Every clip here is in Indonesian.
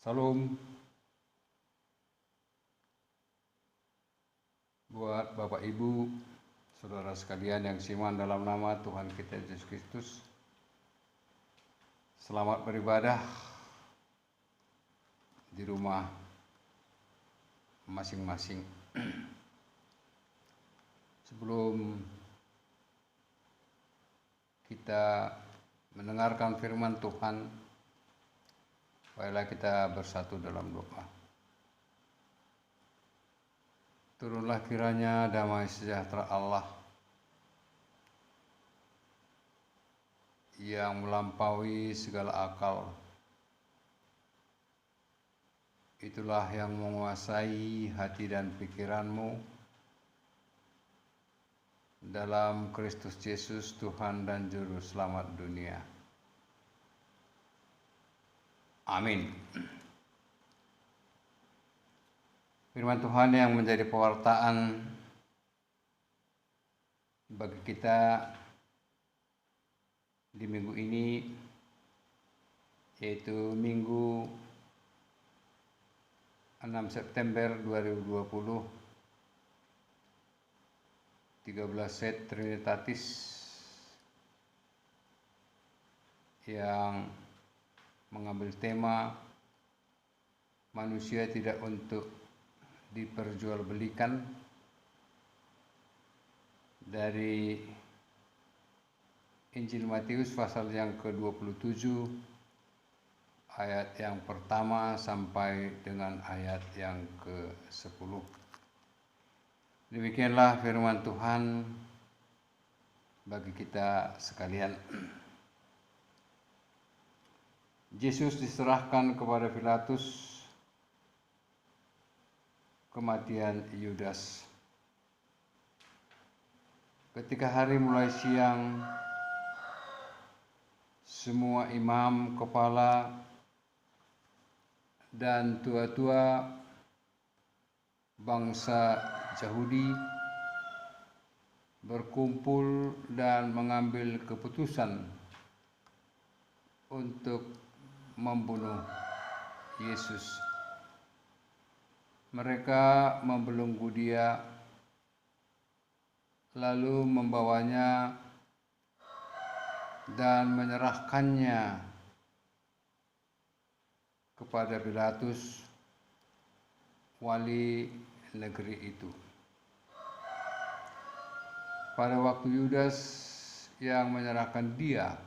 Salam buat Bapak Ibu, saudara sekalian yang siman dalam nama Tuhan kita Yesus Kristus. Selamat beribadah di rumah masing-masing. Sebelum kita mendengarkan firman Tuhan, marilah kita bersatu dalam doa. Turunlah kiranya damai sejahtera Allah yang melampaui segala akal. Itulah yang menguasai hati dan pikiranmu dalam Kristus Yesus Tuhan dan Juru Selamat dunia. Amin. Firman Tuhan yang menjadi pewartaan bagi kita di minggu ini, yaitu Minggu 6 September 2020, 13 Set Trinitatis, yang mengambil tema manusia tidak untuk diperjualbelikan, dari Injil Matius pasal yang ke-27 ayat yang pertama sampai dengan ayat yang ke-10. Demikianlah firman Tuhan bagi kita sekalian. Yesus diserahkan kepada Pilatus, kematian Yudas. Ketika hari mulai siang, semua imam, kepala, dan tua-tua bangsa Yahudi berkumpul dan mengambil keputusan untuk membunuh Yesus. Mereka membelenggu dia, lalu membawanya dan menyerahkannya kepada Pilatus, wali negeri itu. Pada waktu Yudas yang menyerahkan dia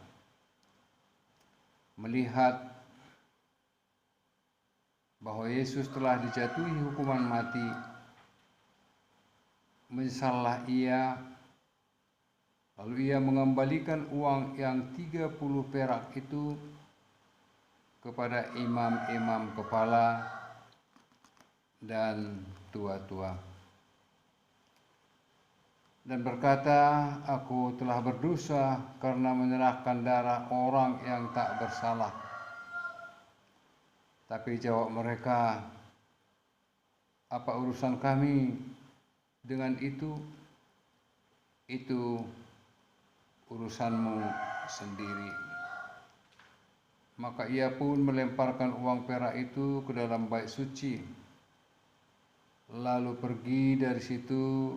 melihat bahwa Yesus telah dijatuhi hukuman mati, menyesallah ia, lalu ia mengembalikan uang yang 30 perak itu kepada imam-imam kepala dan tua-tua, dan berkata, "Aku telah berdosa karena menyerahkan darah orang yang tak bersalah." Tapi jawab mereka, "Apa urusan kami dengan itu? Itu urusanmu sendiri." Maka ia pun melemparkan uang perak itu ke dalam bait suci, lalu pergi dari situ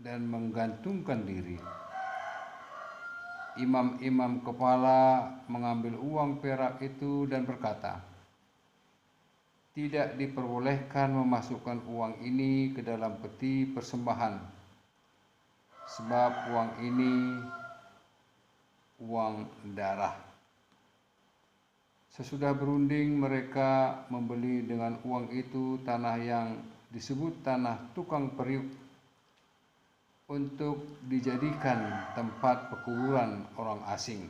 dan menggantungkan diri. Imam-imam kepala mengambil uang perak itu dan berkata, "Tidak diperbolehkan memasukkan uang ini ke dalam peti persembahan, sebab uang ini uang darah." Sesudah berunding, mereka membeli dengan uang itu tanah yang disebut tanah tukang periuk untuk dijadikan tempat pekuburan orang asing.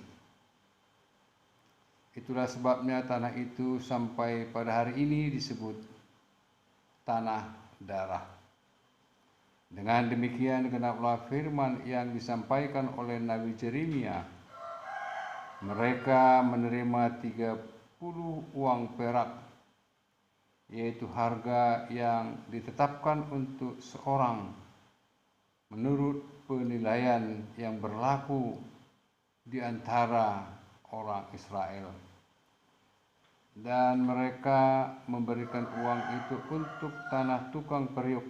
Itulah sebabnya tanah itu sampai pada hari ini disebut tanah darah. Dengan demikian genaplah firman yang disampaikan oleh Nabi Yeremia, mereka menerima 30 uang perak, yaitu harga yang ditetapkan untuk seorang menurut penilaian yang berlaku di antara orang Israel. dan mereka memberikan uang itu untuk tanah tukang periuk,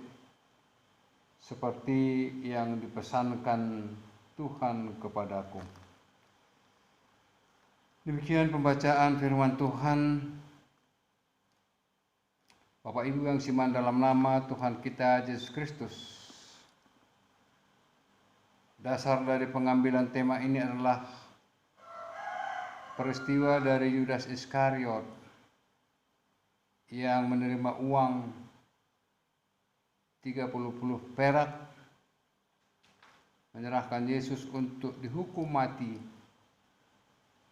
seperti yang dipesankan Tuhan kepadaku. Demikian pembacaan firman Tuhan. Bapak Ibu yang siman dalam nama Tuhan kita Yesus Kristus. Dasar dari pengambilan tema ini adalah peristiwa dari Yudas Iskariot yang menerima uang 30 perak, menyerahkan Yesus untuk dihukum mati,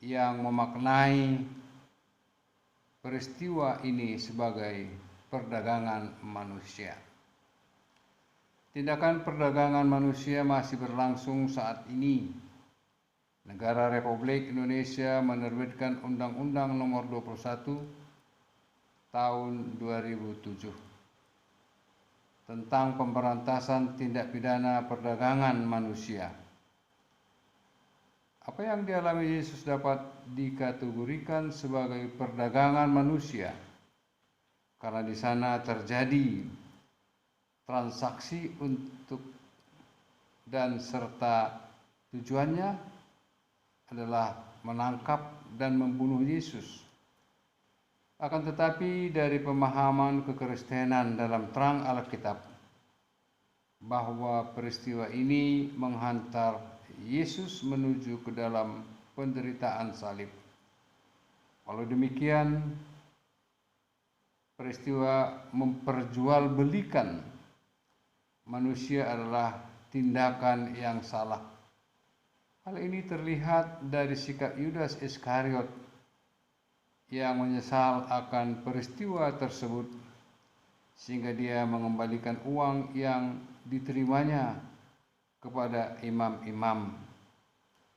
yang memaknai peristiwa ini sebagai perdagangan manusia. Tindakan perdagangan manusia masih berlangsung saat ini. Negara Republik Indonesia menerbitkan Undang-Undang Nomor 21 Tahun 2007 tentang pemberantasan tindak pidana perdagangan manusia. Apa yang dialami Yesus dapat dikategorikan sebagai perdagangan manusia, karena di sana terjadi transaksi untuk dan serta tujuannya adalah menangkap dan membunuh Yesus. Akan tetapi dari pemahaman kekristenan dalam terang Alkitab bahwa peristiwa ini menghantar Yesus menuju ke dalam penderitaan salib. Kalau demikian, peristiwa memperjualbelikan manusia adalah tindakan yang salah. Hal ini terlihat dari sikap Yudas Iskariot yang menyesal akan peristiwa tersebut, sehingga dia mengembalikan uang yang diterimanya kepada imam-imam,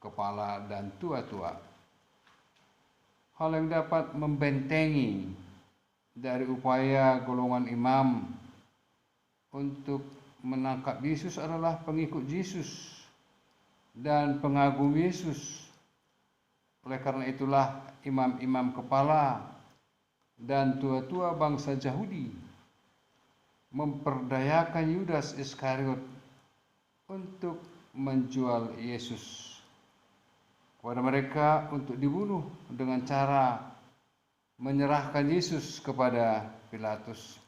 kepala dan tua-tua. Hal yang dapat membentengi dari upaya golongan imam untuk menangkap Yesus adalah pengikut Yesus dan pengagum Yesus. Oleh karena itulah imam-imam kepala dan tua-tua bangsa Yahudi memperdayakan Yudas Iskariot untuk menjual Yesus kepada mereka untuk dibunuh dengan cara menyerahkan Yesus kepada Pilatus.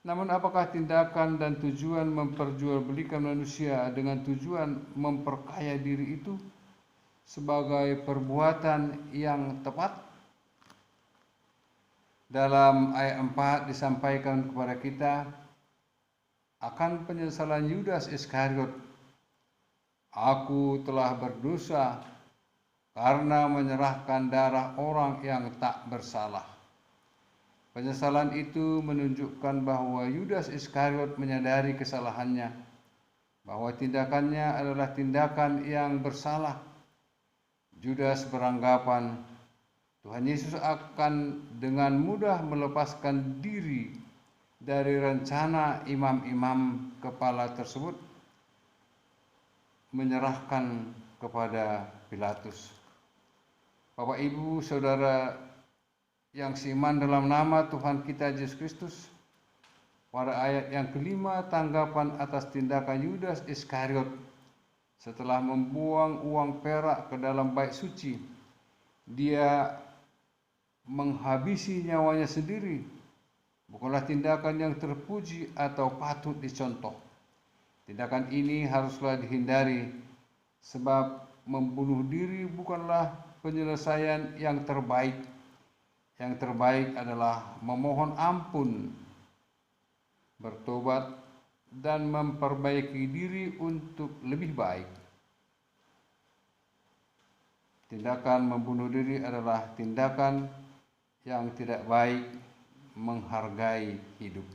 Namun apakah tindakan dan tujuan memperjualbelikan manusia dengan tujuan memperkaya diri itu sebagai perbuatan yang tepat? Dalam ayat 4 disampaikan kepada kita akan penyesalan Yudas Iskariot. Aku telah berdosa karena menyerahkan darah orang yang tak bersalah. Penyesalan itu menunjukkan bahwa Yudas Iskariot menyadari kesalahannya, bahwa tindakannya adalah tindakan yang bersalah. Yudas beranggapan Tuhan Yesus akan dengan mudah melepaskan diri dari rencana imam-imam kepala tersebut, menyerahkan kepada Pilatus. Bapak, Ibu, Saudara yang seiman dalam nama Tuhan kita Yesus Kristus, pada ayat yang kelima tanggapan atas tindakan Yudas Iskariot setelah membuang uang perak ke dalam bait suci, dia menghabisi nyawanya sendiri, bukanlah tindakan yang terpuji atau patut dicontoh. Tindakan ini haruslah dihindari, sebab membunuh diri bukanlah penyelesaian yang terbaik. Yang terbaik adalah memohon ampun, bertobat, dan memperbaiki diri untuk lebih baik. Tindakan membunuh diri adalah tindakan yang tidak baik, menghargai hidup.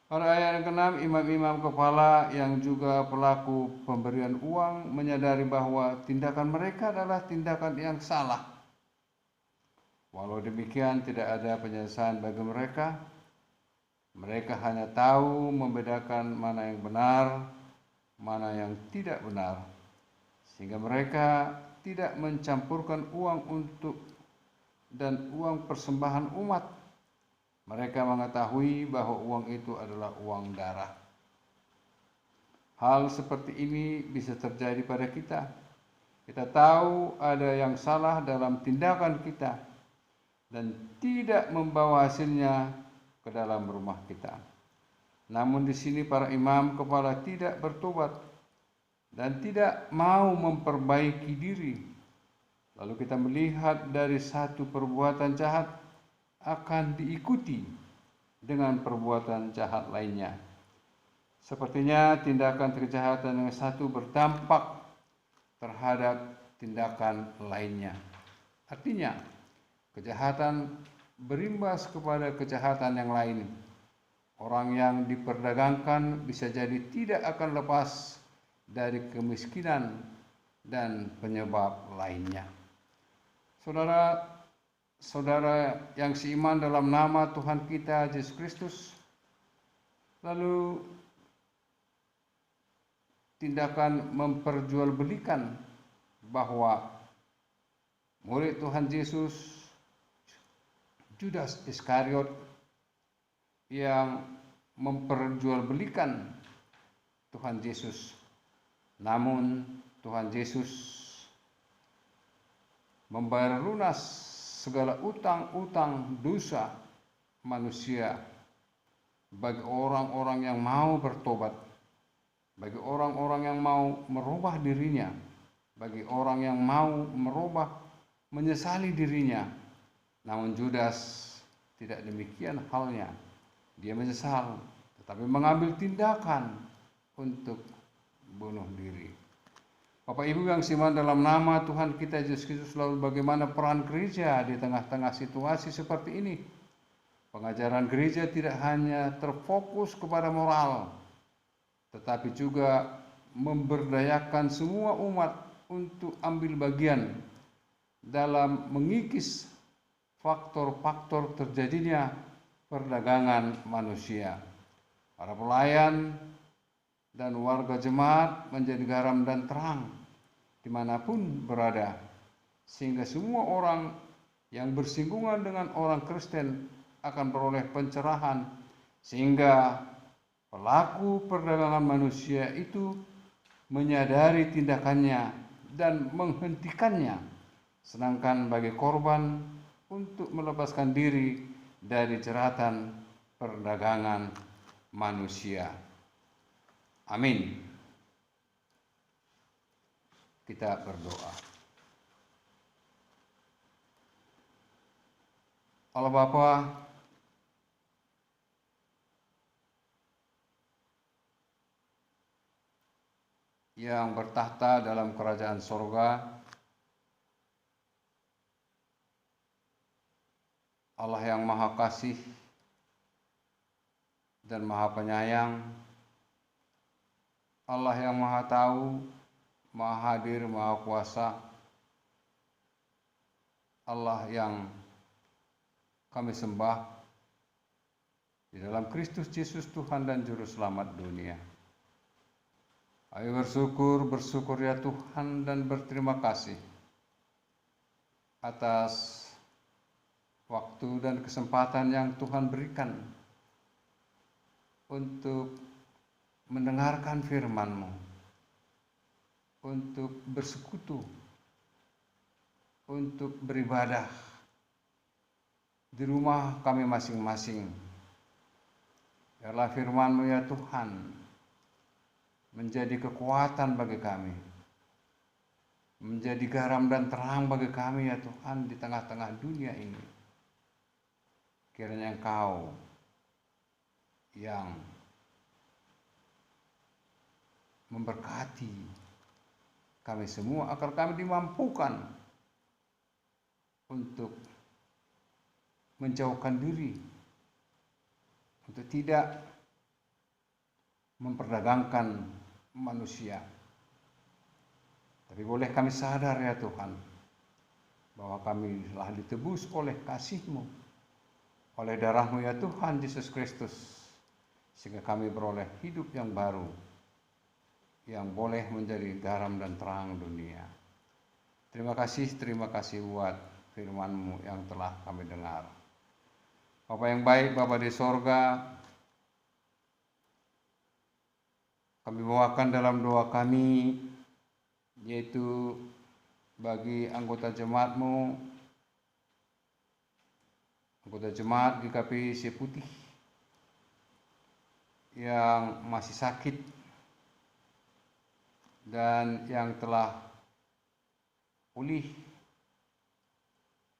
Pada ayat yang ke-6, imam-imam kepala yang juga pelaku pemberian uang menyadari bahwa tindakan mereka adalah tindakan yang salah. Walau demikian, tidak ada penyelesaian bagi mereka. Mereka hanya tahu membedakan mana yang benar, mana yang tidak benar, sehingga mereka tidak mencampurkan uang untuk dan uang persembahan umat. Mereka mengetahui bahwa uang itu adalah uang darah. Hal seperti ini bisa terjadi pada kita. Kita tahu ada yang salah dalam tindakan kita dan tidak membawa hasilnya ke dalam rumah kita. Namun di sini para imam kepala tidak bertobat dan tidak mau memperbaiki diri. Lalu kita melihat dari satu perbuatan jahat akan diikuti dengan perbuatan jahat lainnya. Sepertinya tindakan kejahatan yang satu berdampak terhadap tindakan lainnya. Artinya, kejahatan berimbas kepada kejahatan yang lain. Orang yang diperdagangkan bisa jadi tidak akan lepas dari kemiskinan dan penyebab lainnya. Saudara yang seiman dalam nama Tuhan kita Yesus Kristus, lalu tindakan memperjualbelikan bahwa murid Tuhan Yesus Judas Iskariot yang memperjualbelikan Tuhan Yesus. Namun Tuhan Yesus membayar lunas segala utang-utang dosa manusia bagi orang-orang yang mau bertobat, bagi orang-orang yang mau merubah dirinya, bagi orang yang mau menyesali dirinya. Namun Judas tidak demikian halnya. Dia menyesal, tetapi mengambil tindakan untuk bunuh diri. Bapak Ibu yang seiman dalam nama Tuhan kita Yesus Kristus, lalu bagaimana peran gereja di tengah-tengah situasi seperti ini? Pengajaran gereja tidak hanya terfokus kepada moral, tetapi juga memberdayakan semua umat untuk ambil bagian dalam mengikis faktor-faktor terjadinya perdagangan manusia. Para pelayan dan warga jemaat menjadi garam dan terang dimanapun berada, sehingga semua orang yang bersinggungan dengan orang Kristen akan beroleh pencerahan, sehingga pelaku perdagangan manusia itu menyadari tindakannya dan menghentikannya, sedangkan bagi korban untuk melepaskan diri dari jeratan perdagangan manusia. Amin. Kita berdoa. Allah Bapa, yang bertahta dalam kerajaan sorga, Allah yang maha kasih dan maha penyayang, Allah yang maha tahu, maha hadir, maha kuasa, Allah yang kami sembah di dalam Kristus Yesus Tuhan dan Juru Selamat dunia. Ayo bersyukur ya Tuhan, dan berterima kasih atas waktu dan kesempatan yang Tuhan berikan untuk mendengarkan firman-Mu, untuk bersekutu, untuk beribadah di rumah kami masing-masing. Biarlah firman-Mu ya Tuhan menjadi kekuatan bagi kami, menjadi garam dan terang bagi kami ya Tuhan di tengah-tengah dunia ini. Kiranya Engkau yang memberkati kami semua agar kami dimampukan untuk menjauhkan diri, untuk tidak memperdagangkan manusia. Tapi boleh kami sadar ya Tuhan, bahwa kami telah ditebus oleh kasih-Mu, oleh darah-Mu ya Tuhan Yesus Kristus, sehingga kami beroleh hidup yang baru, yang boleh menjadi garam dan terang dunia. Terima kasih buat firman-Mu yang telah kami dengar. Bapa yang baik, Bapa di sorga, kami bawakan dalam doa kami, yaitu bagi anggota jemaat-Mu, anggota jemaat GKP Seputih yang masih sakit dan yang telah pulih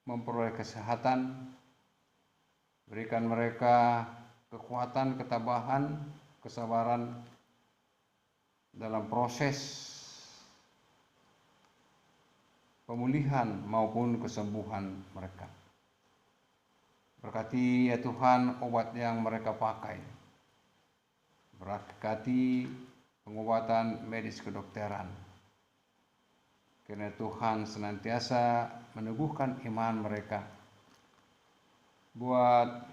memperoleh kesehatan. Berikan mereka kekuatan, ketabahan, kesabaran dalam proses pemulihan maupun kesembuhan mereka. Berkati ya Tuhan obat yang mereka pakai. Berkati pengobatan medis kedokteran. Karena Tuhan senantiasa meneguhkan iman mereka. Buat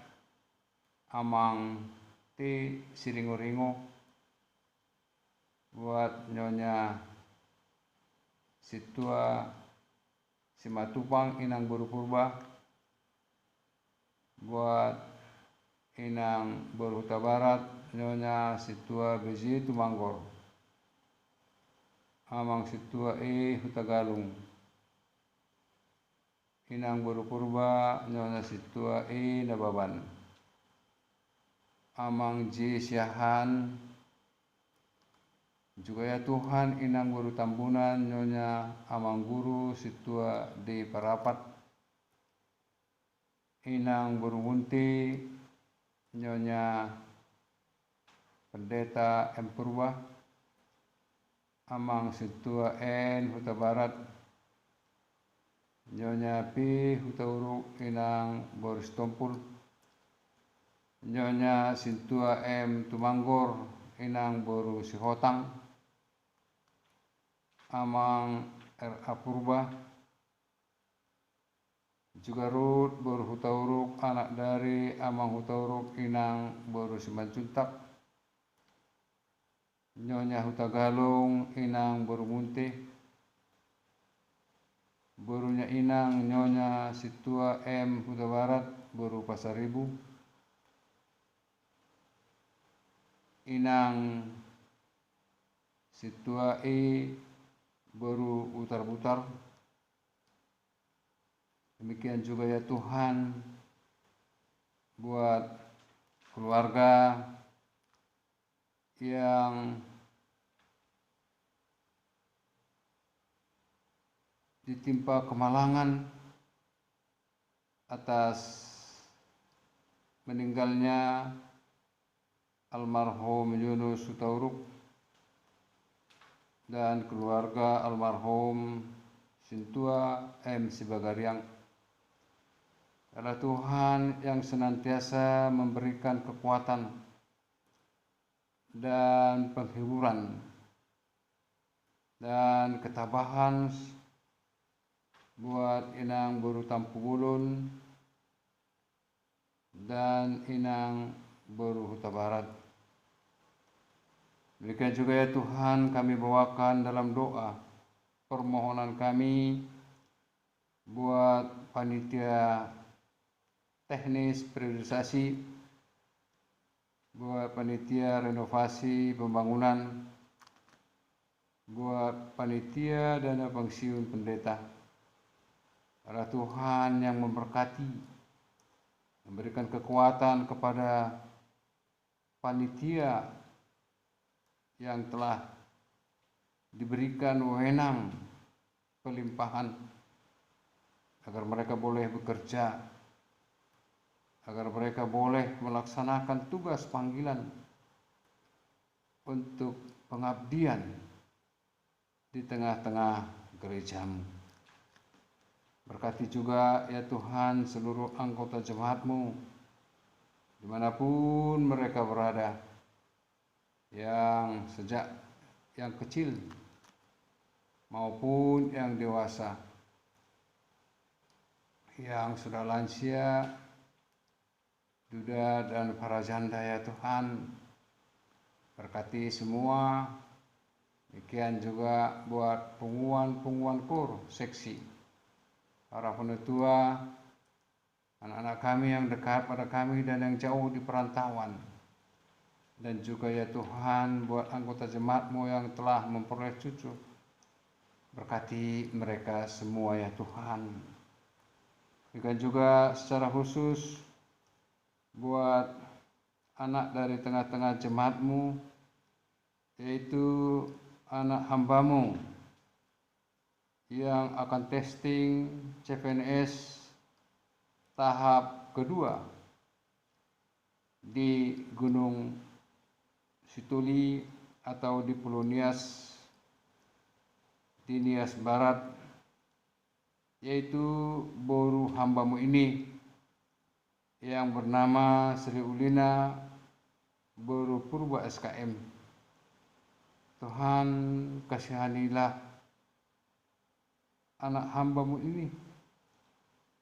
Amang T. Siringo-ringo, buat Nyonya Situa Simatupang Inang Boru Purba, buat Inang Boru Huta Barat Nyonya Situa Bezi Tumanggor, Amang Situa Huta Galung, Inang Boru Purba Nyonya Situa Nababan, Amang J. Siahan, juga ya Tuhan Inang Guru Tambunan Nyonya Amang Guru Situa D. Parapat, Inang Guru Munti Nyonya Pendeta M. Purba, Amang Situa N. Huta Barat Nyonya P. Huta Uruk Inang Boris Tompul, Nyonya Sintua M. Tumanggor Inang Boru Sihotang, Amang R.A. Purba, juga Ruth Boru Huta Uruk anak dari Amang Huta Uruk Inang Boru Simanjuntak, Nyonya Huta Galung Inang Boru Munte, Borunya Inang Nyonya Situa M. Huta Barat Boru Pasaribu, Inang Situa Boru Utar-Butar. Demikian juga ya Tuhan buat keluarga yang ditimpa kemalangan atas meninggalnya almarhum Yunus Huta Uruk dan keluarga almarhum Sintua M. Sibagariang. Adalah Tuhan yang senantiasa memberikan kekuatan dan penghiburan dan ketabahan buat Inang Boru Tampu Bulun dan Inang Boru Huta Barat. Demikian juga ya Tuhan kami bawakan dalam doa permohonan kami buat panitia teknis priorisasi, buat panitia renovasi pembangunan, buat panitia dana pensiun pendeta. Adalah Tuhan yang memberkati, memberikan kekuatan kepada panitia yang telah diberikan wewenang pelimpahan agar mereka boleh bekerja, agar mereka boleh melaksanakan tugas panggilan untuk pengabdian di tengah-tengah gerejamu. Berkati juga ya Tuhan seluruh anggota jemaat-Mu dimanapun mereka berada, yang sejak yang kecil maupun yang dewasa, yang sudah lansia, duda dan para janda ya Tuhan. Berkati semua. Demikian juga buat pengumuman kur seksi para penetua, anak-anak kami yang dekat pada kami dan yang jauh di perantauan. Dan juga ya Tuhan buat anggota jemaat-Mu yang telah memperoleh cucu. Berkati mereka semua ya Tuhan. Berikan juga secara khusus buat anak dari tengah-tengah jemaat-Mu, yaitu anak hamba-Mu yang akan testing CPNS tahap kedua di Gunung Situli atau di Pulau Nias, di Nias Barat, yaitu boru hamba-Mu ini yang bernama Sri Ulina Boru Purba SKM. Tuhan, kasihanilah anak hamba-Mu ini.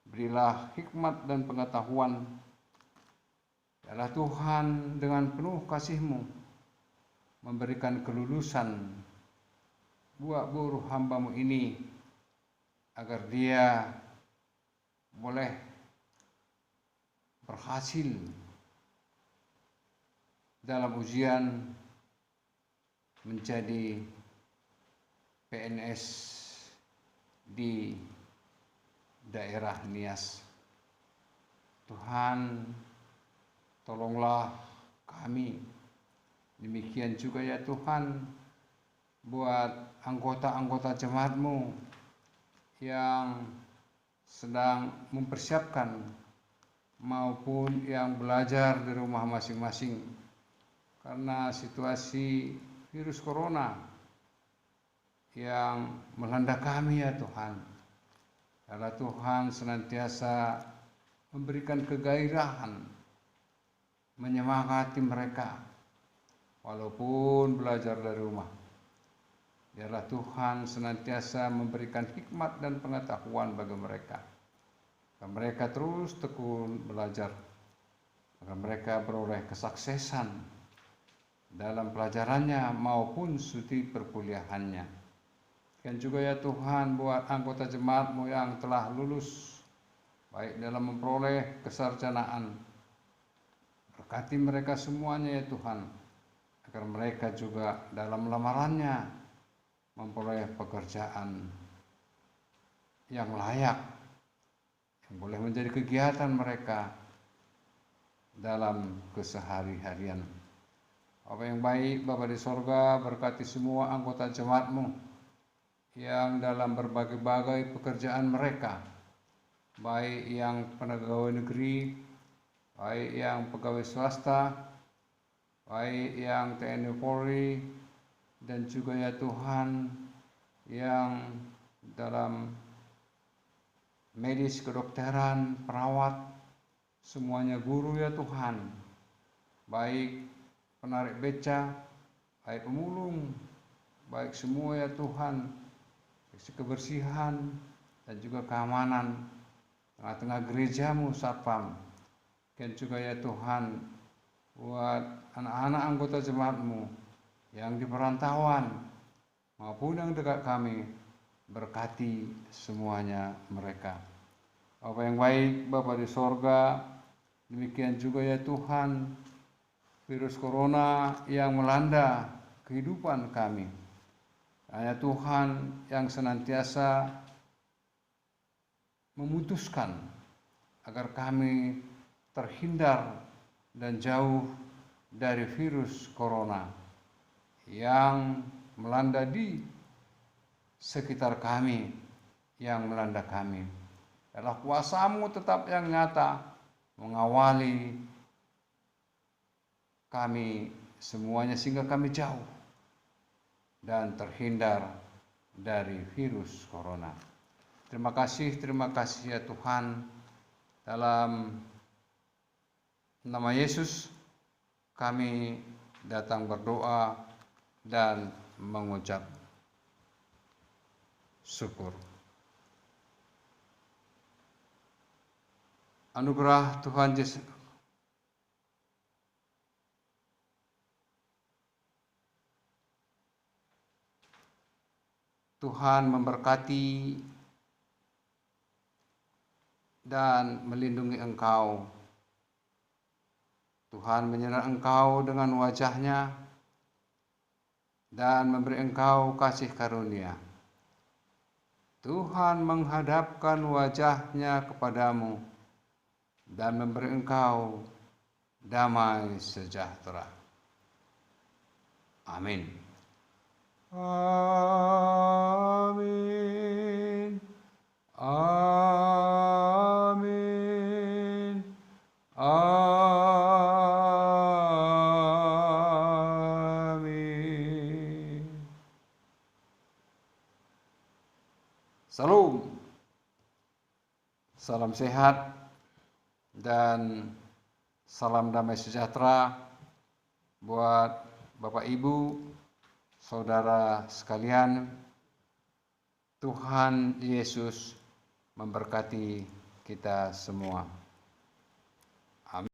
Berilah hikmat dan pengetahuan. Yalah Tuhan, dengan penuh kasih-Mu memberikan kelulusan buat boru hamba-Mu ini, agar dia boleh berhasil dalam ujian menjadi PNS di daerah Nias. Tuhan, tolonglah kami. Demikian juga ya Tuhan buat anggota-anggota jemaat-Mu yang sedang mempersiapkan maupun yang belajar di rumah masing-masing karena situasi virus corona yang melanda kami ya Tuhan. Karena Tuhan senantiasa memberikan kegairahan, menyemangati mereka walaupun belajar dari rumah. Biarlah Tuhan senantiasa memberikan hikmat dan pengetahuan bagi mereka. Agar mereka terus tekun belajar. Agar mereka beroleh kesuksesan dalam pelajarannya maupun studi perkuliahannya. Dan juga ya Tuhan buat anggota jemaat-Mu yang telah lulus, baik dalam memperoleh kesarjanaan. Berkati mereka semuanya ya Tuhan. Agar mereka juga dalam lamarannya memperoleh pekerjaan yang layak, yang boleh menjadi kegiatan mereka dalam kesehari-harian. Bapa yang baik, Bapa di sorga, berkati semua anggota jemaat-Mu yang dalam berbagai-bagai pekerjaan mereka, baik yang pegawai negeri, baik yang pegawai swasta, baik yang TNI Polri, dan juga ya Tuhan yang dalam medis, kedokteran, perawat, semuanya guru ya Tuhan, baik penarik beca, baik pemulung, baik semua ya Tuhan, kebersihan dan juga keamanan tengah-tengah gereja-Mu Satpam. Dan juga ya Tuhan buat anak-anak anggota jemaat-Mu yang di perantauan maupun yang dekat kami, berkati semuanya mereka. Bapa yang baik, Bapa di sorga, demikian juga ya Tuhan virus corona yang melanda kehidupan kami. Hanya Tuhan yang senantiasa memutuskan agar kami terhindar dan jauh dari virus corona yang melanda di sekitar kami, yang melanda kami. Adalah kuasa-Mu tetap yang nyata mengawali kami semuanya sehingga kami jauh dan terhindar dari virus corona. Terima kasih ya Tuhan. Dalam nama Yesus kami datang berdoa dan mengucap syukur. Anugerah Tuhan Yesus Tuhan memberkati dan melindungi engkau. Tuhan menyertai engkau dengan wajah-Nya dan memberi engkau kasih karunia. Tuhan menghadapkan wajah-Nya kepadamu dan memberi engkau damai sejahtera. Amin. Amin. Amin. Amin. Salam. Salam sehat dan salam damai sejahtera buat Bapak Ibu, saudara sekalian. Tuhan Yesus memberkati kita semua.